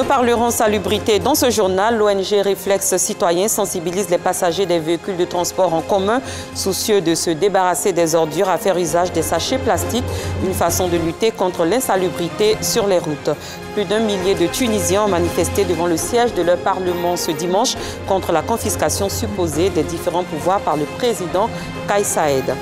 parlerons salubrité. Dans ce journal, l'ONG Réflexe Citoyen sensibilise les passagers des véhicules de transport en commun, soucieux de se débarrasser des ordures, à faire usage des sachets plastiques, une façon de lutter contre l'insalubrité sur les routes. Plus d'1 millier de Tunisiens ont manifesté devant le siège de leur Parlement ce dimanche contre la confiscation supposée des différents pouvoirs par le président Kais Saied.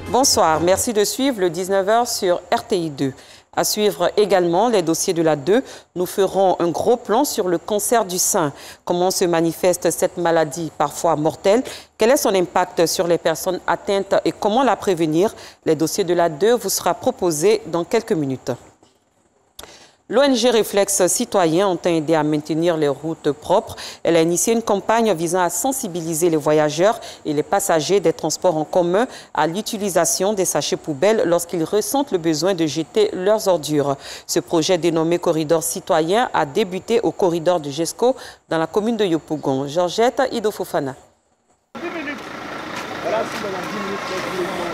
Bonsoir, merci de suivre le 19h sur RTI 2. À suivre également les dossiers de la 2. Nous ferons un gros plan sur le cancer du sein. Comment se manifeste cette maladie parfois mortelle? Quel est son impact sur les personnes atteintes et comment la prévenir? Les dossiers de la 2 vous sera proposé dans quelques minutes. L'ONG Réflexe Citoyen entend aider à maintenir les routes propres. Elle a initié une campagne visant à sensibiliser les voyageurs et les passagers des transports en commun à l'utilisation des sachets poubelles lorsqu'ils ressentent le besoin de jeter leurs ordures. Ce projet dénommé Corridor Citoyen a débuté au corridor de Jesco dans la commune de Yopougon. Georgette Idofofana.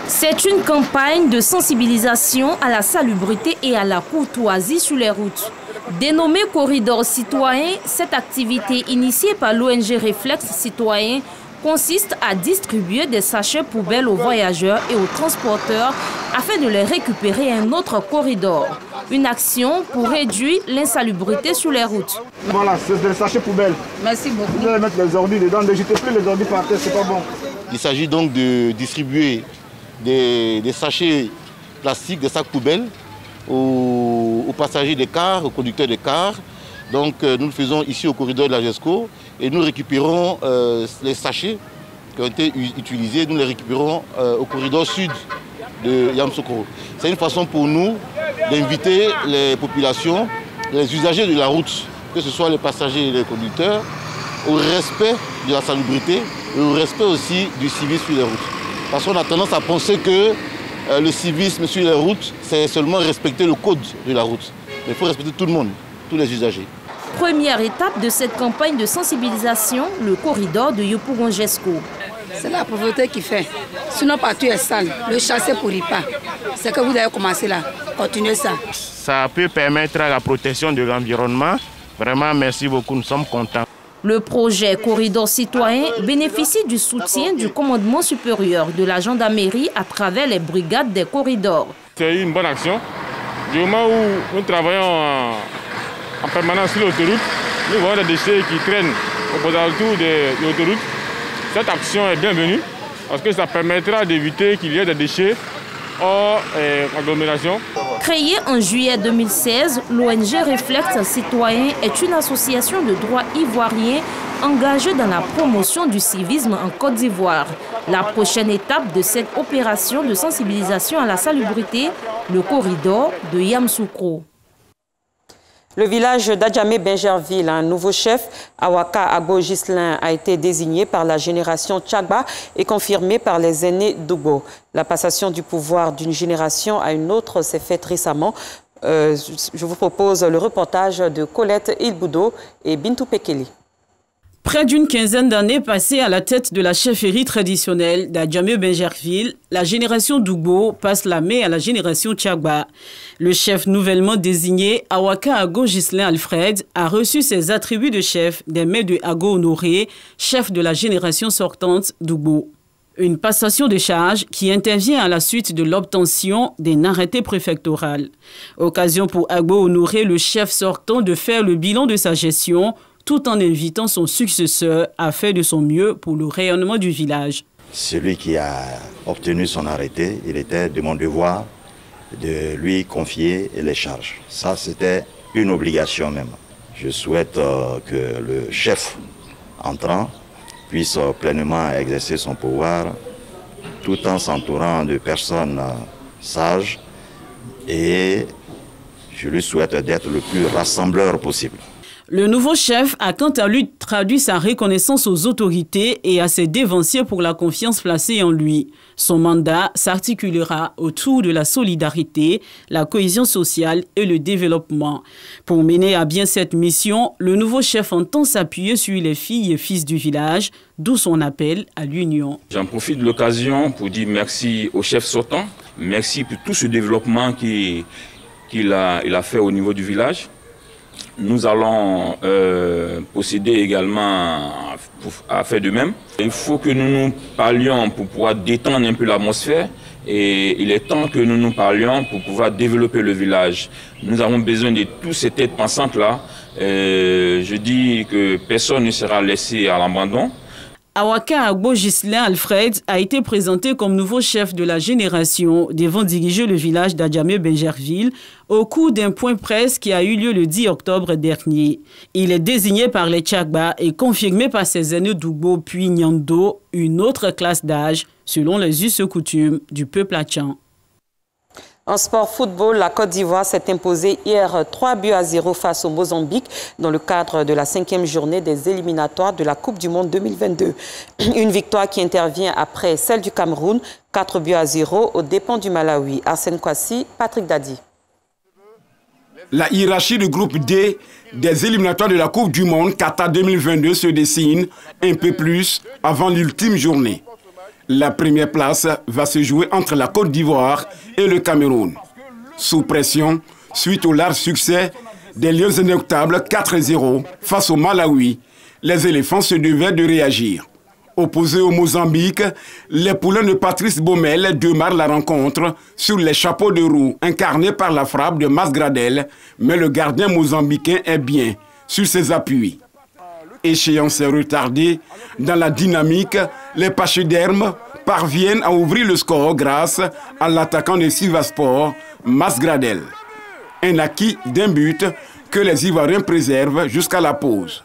C'est une campagne de sensibilisation à la salubrité et à la courtoisie sur les routes. Dénommée Corridor Citoyen, cette activité initiée par l'ONG Réflexe Citoyen consiste à distribuer des sachets poubelles aux voyageurs et aux transporteurs afin de les récupérer à un autre corridor. Une action pour réduire l'insalubrité sur les routes. Voilà, c'est des sachets poubelles. Merci beaucoup. Vous allez mettre les ordures dedans, ne jetez plus les ordures par terre, c'est pas bon. Il s'agit donc de distribuer des sachets plastiques, des sacs poubelles aux passagers des cars, aux conducteurs des cars. Donc nous le faisons ici au corridor de la GESCO et nous récupérons les sachets qui ont été utilisés, nous les récupérons au corridor sud de Yamoussoukro. C'est une façon pour nous d'inviter les populations, les usagers de la route, que ce soit les passagers et les conducteurs, au respect de la salubrité et au respect aussi du civisme sur les routes. Parce qu'on a tendance à penser que le civisme sur les routes, c'est seulement respecter le code de la route. Mais il faut respecter tout le monde, tous les usagers. Première étape de cette campagne de sensibilisation, le corridor de Yopougon-Jesco. C'est la pauvreté qui fait. Sinon, partout est sale. Le chasser pourrit pas. C'est que vous avez commencé là. Continuez ça. Ça peut permettre à la protection de l'environnement. Vraiment, merci beaucoup. Nous sommes contents. Le projet Corridor Citoyen bénéficie du soutien du commandement supérieur de la gendarmerie à travers les brigades des corridors. C'est une bonne action. Du moment où nous travaillons en permanence sur l'autoroute, nous voyons des déchets qui traînent aux alentours de l'autoroute. Cette action est bienvenue parce que ça permettra d'éviter qu'il y ait des déchets hors agglomération. Créée en juillet 2016, l'ONG Réflexe Citoyen est une association de droit ivoirien engagée dans la promotion du civisme en Côte d'Ivoire. La prochaine étape de cette opération de sensibilisation à la salubrité, le corridor de Yamoussoukro. Le village d'Adjamé-Benjerville, un nouveau chef, Awaka Abo Ghislain, a été désigné par la génération Tchagba et confirmé par les aînés d'Ugo. La passation du pouvoir d'une génération à une autre s'est faite récemment. Je vous propose le reportage de Colette Ilboudo et Bintou Pekeli. Près d'une quinzaine d'années passées à la tête de la chefferie traditionnelle d'Adjamé-Benjerville, la génération Dougbo passe la main à la génération Tchagba. Le chef nouvellement désigné, Awaka Ago Ghislain Alfred, a reçu ses attributs de chef des mains de Ago Honoré, chef de la génération sortante Dougbo. Une passation de charge qui intervient à la suite de l'obtention d'un arrêté préfectoral. Occasion pour Ago Honoré, le chef sortant, de faire le bilan de sa gestion, tout en invitant son successeur à faire de son mieux pour le rayonnement du village. Celui qui a obtenu son arrêté, il était de mon devoir de lui confier les charges. Ça, c'était une obligation même. Je souhaite que le chef entrant puisse pleinement exercer son pouvoir tout en s'entourant de personnes sages et je lui souhaite d'être le plus rassembleur possible. Le nouveau chef a quant à lui traduit sa reconnaissance aux autorités et à ses dévanciers pour la confiance placée en lui. Son mandat s'articulera autour de la solidarité, la cohésion sociale et le développement. Pour mener à bien cette mission, le nouveau chef entend s'appuyer sur les filles et fils du village, d'où son appel à l'union. J'en profite de l'occasion pour dire merci au chef sortant, merci pour tout ce développement qui qu'il a fait au niveau du village. Nous allons procéder également à faire de même. Il faut que nous nous parlions pour pouvoir détendre un peu l'atmosphère et il est temps que nous nous parlions pour pouvoir développer le village. Nous avons besoin de toutes ces têtes pensantes-là. Je dis que personne ne sera laissé à l'abandon. Awaka Agbo Ghislain Alfred a été présenté comme nouveau chef de la génération devant diriger le village d'Adjamé-Benjerville au cours d'un point presse qui a eu lieu le 10 octobre dernier. Il est désigné par les Tchagba et confirmé par ses aînés d'Ugbo puis Nyando, une autre classe d'âge selon les us et coutumes du peuple Atchan. En sport football, la Côte d'Ivoire s'est imposée hier 3-0 face au Mozambique dans le cadre de la 5e journée des éliminatoires de la Coupe du Monde 2022. Une victoire qui intervient après celle du Cameroun, 4-0 aux dépens du Malawi. Arsène Kwasi, Patrick Dadi. La hiérarchie du groupe D des éliminatoires de la Coupe du Monde Qatar 2022 se dessine un peu plus avant l'ultime journée. La première place va se jouer entre la Côte d'Ivoire et le Cameroun. Sous pression, suite au large succès des Lions indoctables 4-0 face au Malawi, les éléphants se devaient de réagir. Opposés au Mozambique, les poulains de Patrice Baumel démarrent la rencontre sur les chapeaux de roue incarnés par la frappe de Masgradel, mais le gardien mozambicain est bien sur ses appuis. Échéance retardée, dans la dynamique, les pachydermes parviennent à ouvrir le score grâce à l'attaquant de Sivaspor, Masgradel. Un acquis d'un but que les Ivoiriens préservent jusqu'à la pause.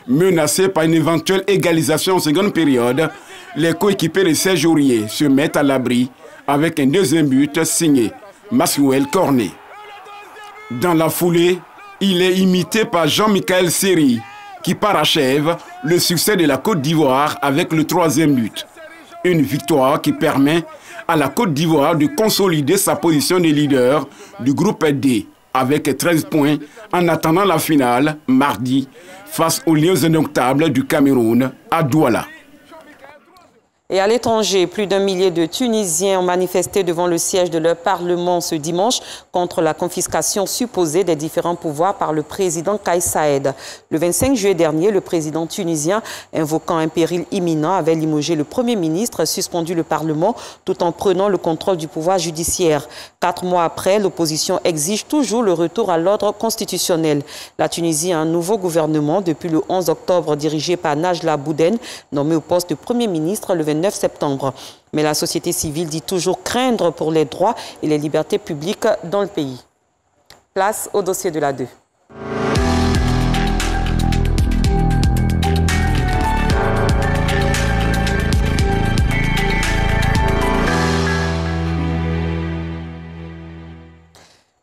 Menacés par une éventuelle égalisation en seconde période, les coéquipiers de Serge Aurier se mettent à l'abri avec un deuxième but signé Maxwell Cornet. Dans la foulée, il est imité par Jean-Michel Seri, qui parachève le succès de la Côte d'Ivoire avec le troisième but. Une victoire qui permet à la Côte d'Ivoire de consolider sa position de leader du groupe D avec 13 points en attendant la finale mardi face aux Lions indoctables du Cameroun à Douala. Et à l'étranger, plus d'1 millier de Tunisiens ont manifesté devant le siège de leur parlement ce dimanche contre la confiscation supposée des différents pouvoirs par le président Kais Saïed. Le 25 juillet dernier, le président tunisien, invoquant un péril imminent, avait limogé le Premier ministre, suspendu le Parlement, tout en prenant le contrôle du pouvoir judiciaire. 4 mois après, l'opposition exige toujours le retour à l'ordre constitutionnel. La Tunisie a un nouveau gouvernement depuis le 11 octobre dirigé par Najla Bouden, nommé au poste de Premier ministre le 29 septembre. Mais la société civile dit toujours craindre pour les droits et les libertés publiques dans le pays. Place au dossier de la 2.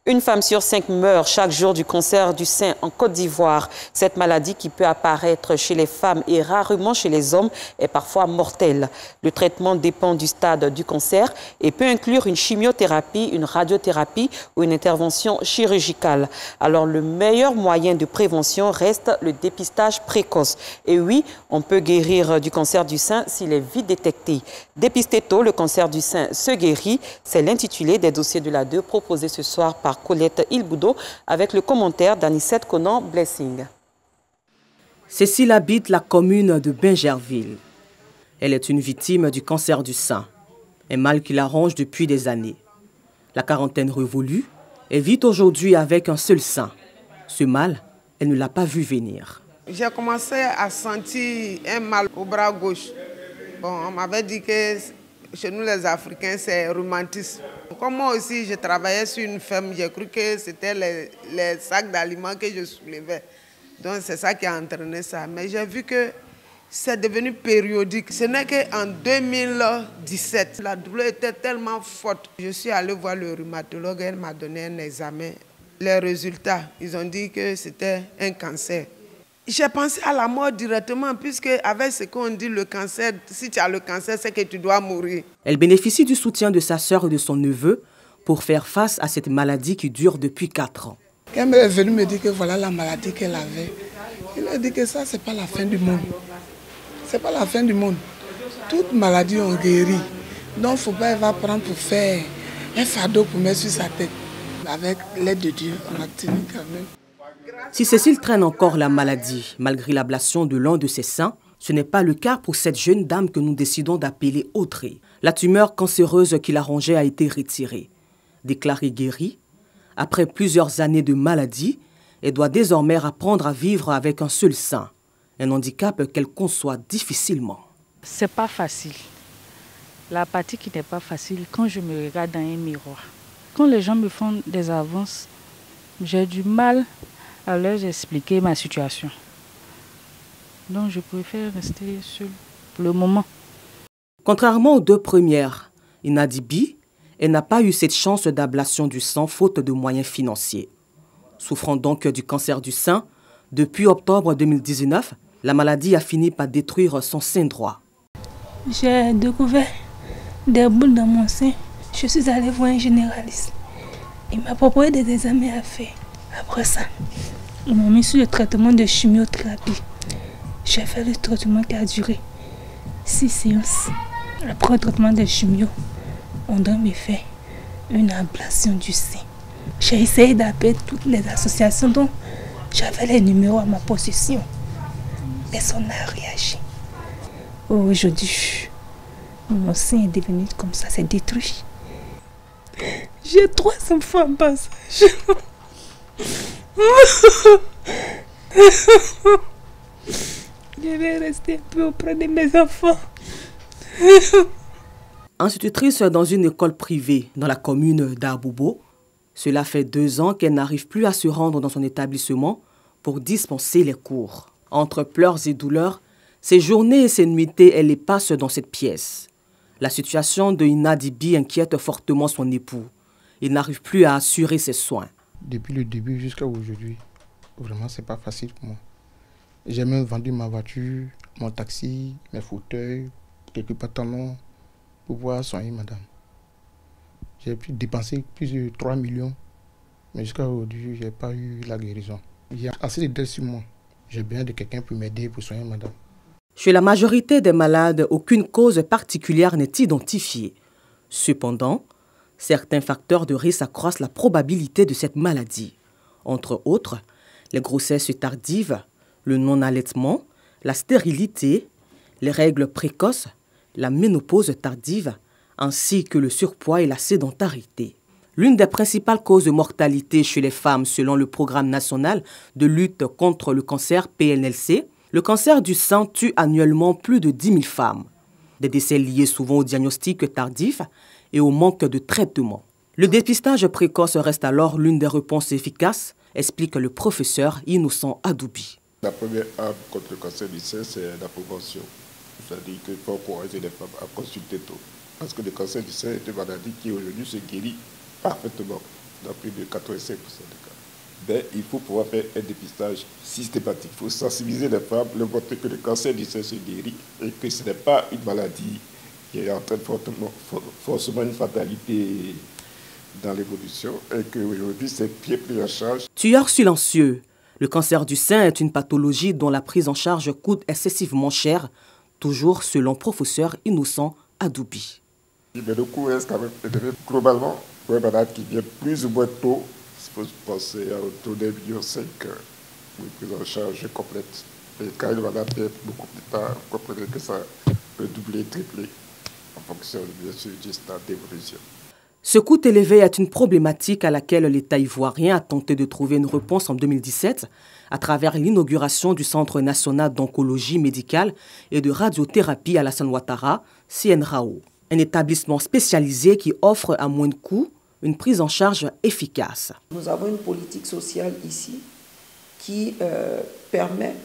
Une femme sur 5 meurt chaque jour du cancer du sein en Côte d'Ivoire. Cette maladie qui peut apparaître chez les femmes et rarement chez les hommes est parfois mortelle. Le traitement dépend du stade du cancer et peut inclure une chimiothérapie, une radiothérapie ou une intervention chirurgicale. Alors le meilleur moyen de prévention reste le dépistage précoce. Et oui, on peut guérir du cancer du sein s'il est vite détecté. Dépister tôt, le cancer du sein se guérit. C'est l'intitulé des dossiers de la 2 proposés ce soir par Colette Ilboudo avec le commentaire d'Anicette Conan Blessing. Cécile habite la commune de Benjerville. Elle est une victime du cancer du sein, un mal qui la ronge depuis des années. La quarantaine révolue, elle vit aujourd'hui avec un seul sein. Ce mal, elle ne l'a pas vu venir. J'ai commencé à sentir un mal au bras gauche. Bon, on m'avait dit que chez nous les Africains, c'est romantisme. Comme moi aussi, je travaillais sur une ferme, j'ai cru que c'était les sacs d'aliments que je soulevais. Donc c'est ça qui a entraîné ça. Mais j'ai vu que c'est devenu périodique. Ce n'est qu'en 2017, la douleur était tellement forte. Je suis allée voir le rhumatologue, elle m'a donné un examen. Les résultats, ils ont dit que c'était un cancer. J'ai pensé à la mort directement, puisque avec ce qu'on dit, le cancer, si tu as le cancer, c'est que tu dois mourir. Elle bénéficie du soutien de sa sœur et de son neveu pour faire face à cette maladie qui dure depuis 4 ans. Quand elle est venue me dire que voilà la maladie qu'elle avait, il a dit que ça, c'est pas la fin du monde. C'est pas la fin du monde. Toute maladie, on guérit. Donc, il ne faut pas prendre pour faire un fardeau pour mettre sur sa tête. Avec l'aide de Dieu, on a tenu quand même. Si Cécile traîne encore la maladie, malgré l'ablation de l'un de ses seins, ce n'est pas le cas pour cette jeune dame que nous décidons d'appeler Audrey. La tumeur cancéreuse qui la rongeait a été retirée. Déclarée guérie, après plusieurs années de maladie, elle doit désormais apprendre à vivre avec un seul sein. Un handicap qu'elle conçoit difficilement. C'est pas facile. La partie qui n'est pas facile, quand je me regarde dans un miroir, quand les gens me font des avances, j'ai du mal à leur expliquer ma situation. Donc je préfère rester seule pour le moment. Contrairement aux deux premières, Inadibi, elle n'a pas eu cette chance d'ablation du sang faute de moyens financiers. Souffrant donc du cancer du sein, depuis octobre 2019, la maladie a fini par détruire son sein droit. J'ai découvert des boules dans mon sein. Je suis allée voir un généraliste. Il m'a proposé des examens à faire. Après ça, ils m'ont mis sur le traitement de chimiothérapie. J'ai fait le traitement qui a duré 6 séances. Après le traitement de chimio, on doit me faire une ablation du sein. J'ai essayé d'appeler toutes les associations dont j'avais les numéros à ma possession. Personne n'a réagi. Aujourd'hui, mon sein est devenu comme ça, c'est détruit. J'ai 3 enfants en bas âge. Je vais rester un peu auprès de mes enfants. Institutrice dans une école privée dans la commune d'Abobo, cela fait 2 ans qu'elle n'arrive plus à se rendre dans son établissement pour dispenser les cours. Entre pleurs et douleurs, ses journées et ses nuitées, elle les passe dans cette pièce. La situation de Inadibi inquiète fortement son époux. Il n'arrive plus à assurer ses soins. Depuis le début jusqu'à aujourd'hui, vraiment, c'est pas facile pour moi. J'ai même vendu ma voiture, mon taxi, mes fauteuils, quelques pantalons pour pouvoir soigner madame. J'ai pu dépenser plus de 3 millions, mais jusqu'à aujourd'hui, je n'ai pas eu la guérison. Il y a assez de dettes sur moi. J'ai besoin de quelqu'un pour m'aider pour soigner madame. Chez la majorité des malades, aucune cause particulière n'est identifiée. Cependant, certains facteurs de risque accroissent la probabilité de cette maladie. Entre autres, les grossesses tardives, le non-allaitement, la stérilité, les règles précoces, la ménopause tardive, ainsi que le surpoids et la sédentarité. L'une des principales causes de mortalité chez les femmes selon le Programme national de lutte contre le cancer PNLC, le cancer du sein tue annuellement plus de 10 000 femmes. Des décès liés souvent au diagnostic tardif et au manque de traitement. Le dépistage précoce reste alors l'une des réponses efficaces, explique le professeur Innocent Adoubi. La première arme contre le cancer du sein, c'est la prévention. C'est-à-dire qu'il faut encourager les femmes à consulter tôt. Parce que le cancer du sein est une maladie qui aujourd'hui se guérit parfaitement dans plus de 85% des cas. Mais il faut pouvoir faire un dépistage systématique. Il faut sensibiliser les femmes, leur montrer que le cancer du sein se guérit et que ce n'est pas une maladie qui entraîne forcément une fatalité dans l'évolution et qu'aujourd'hui c'est bien pris en charge. Tueur silencieux. Le cancer du sein est une pathologie dont la prise en charge coûte excessivement cher, toujours selon professeur Innocent Adoubi. Mais le coût reste quand même élevé. Globalement, pour une malade qui vient plus ou moins tôt, il faut penser à autour d'1,5 million pour une prise en charge complète. Et quand une malade vient beaucoup plus tard, vous comprenez que ça peut doubler, tripler en fonction bien sûr du stade d'évolution. Ce coût élevé est une problématique à laquelle l'État ivoirien a tenté de trouver une réponse en 2017 à travers l'inauguration du Centre national d'oncologie médicale et de radiothérapie Alassane Ouattara, CNRAO. Un établissement spécialisé qui offre à moins de coûts une prise en charge efficace. Nous avons une politique sociale ici qui permet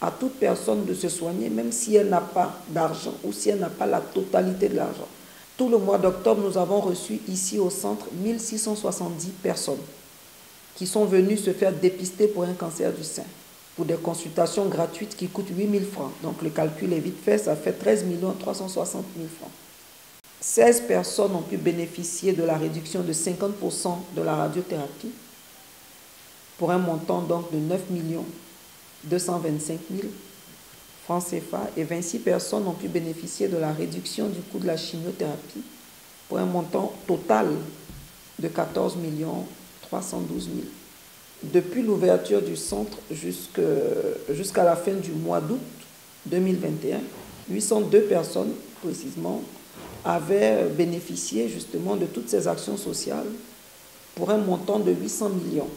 à toute personne de se soigner, même si elle n'a pas d'argent ou si elle n'a pas la totalité de l'argent. Tout le mois d'octobre, nous avons reçu ici au centre 1670 personnes qui sont venues se faire dépister pour un cancer du sein, pour des consultations gratuites qui coûtent 8 000 francs. Donc le calcul est vite fait, ça fait 13 360 000 francs. 16 personnes ont pu bénéficier de la réduction de 50% de la radiothérapie pour un montant donc de 9 225 000 francs CFA et 26 personnes ont pu bénéficier de la réduction du coût de la chimiothérapie pour un montant total de 14 312 000. Depuis l'ouverture du centre jusqu'à la fin du mois d'août 2021, 802 personnes précisément avaient bénéficié justement de toutes ces actions sociales pour un montant de 800 millions.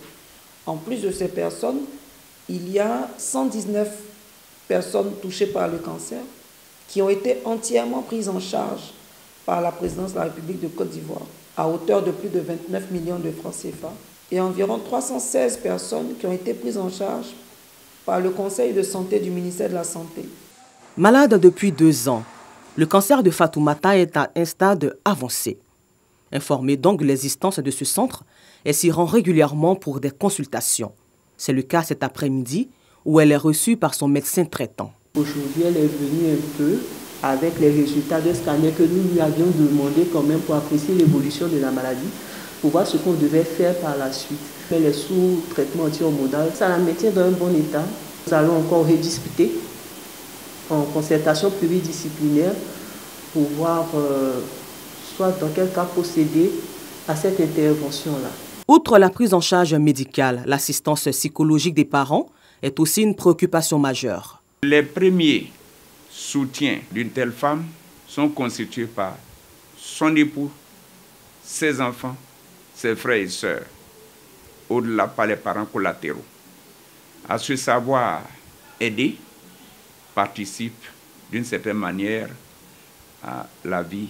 En plus de ces personnes, il y a 119 personnes touchées par le cancer qui ont été entièrement prises en charge par la présidence de la République de Côte d'Ivoire à hauteur de plus de 29 millions de francs CFA et environ 316 personnes qui ont été prises en charge par le Conseil de santé du ministère de la Santé. Malade depuis 2 ans, le cancer de Fatoumata est à un stade avancé. Informée donc de l'existence de ce centre, elle s'y rend régulièrement pour des consultations. C'est le cas cet après-midi où elle est reçue par son médecin traitant. Aujourd'hui, elle est venue un peu avec les résultats de scanner que nous lui avions demandé quand même pour apprécier l'évolution de la maladie, pour voir ce qu'on devait faire par la suite. Elle est sous traitement anti-hormonal, ça la maintient dans un bon état. Nous allons encore rediscuter en concertation pluridisciplinaire pour voir soit dans quel cas procéder à cette intervention-là. Outre la prise en charge médicale, l'assistance psychologique des parents est aussi une préoccupation majeure. Les premiers soutiens d'une telle femme sont constitués par son époux, ses enfants, ses frères et sœurs, au-delà par les parents collatéraux. À ce savoir aider participe d'une certaine manière à la vie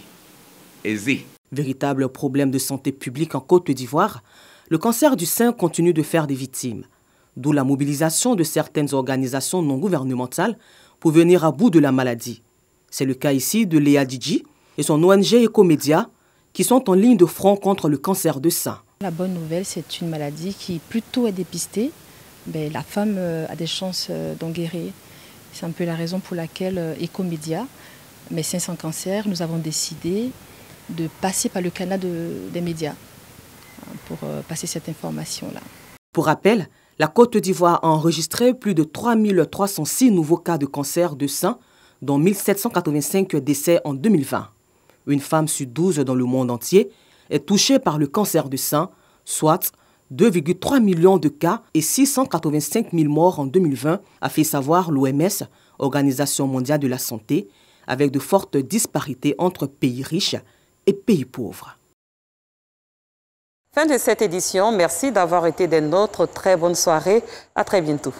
aisée. Véritable problème de santé publique en Côte d'Ivoire, le cancer du sein continue de faire des victimes, d'où la mobilisation de certaines organisations non gouvernementales pour venir à bout de la maladie. C'est le cas ici de Léa Didji et son ONG Ecomédia qui sont en ligne de front contre le cancer du sein. La bonne nouvelle, c'est une maladie qui plus tôt est dépistée, la femme a des chances d'en guérir. C'est un peu la raison pour laquelle Ecomédia, Médecins sans cancer, nous avons décidé de passer par le canal des médias pour passer cette information-là. Pour rappel, la Côte d'Ivoire a enregistré plus de 3306 nouveaux cas de cancer du sein, dont 1785 décès en 2020. Une femme sur 12 dans le monde entier est touchée par le cancer du sein, soit 2,3 millions de cas et 685 000 morts en 2020, a fait savoir l'OMS, Organisation mondiale de la santé, avec de fortes disparités entre pays riches et pays pauvres. Fin de cette édition. Merci d'avoir été des nôtres. Très bonne soirée. À très bientôt.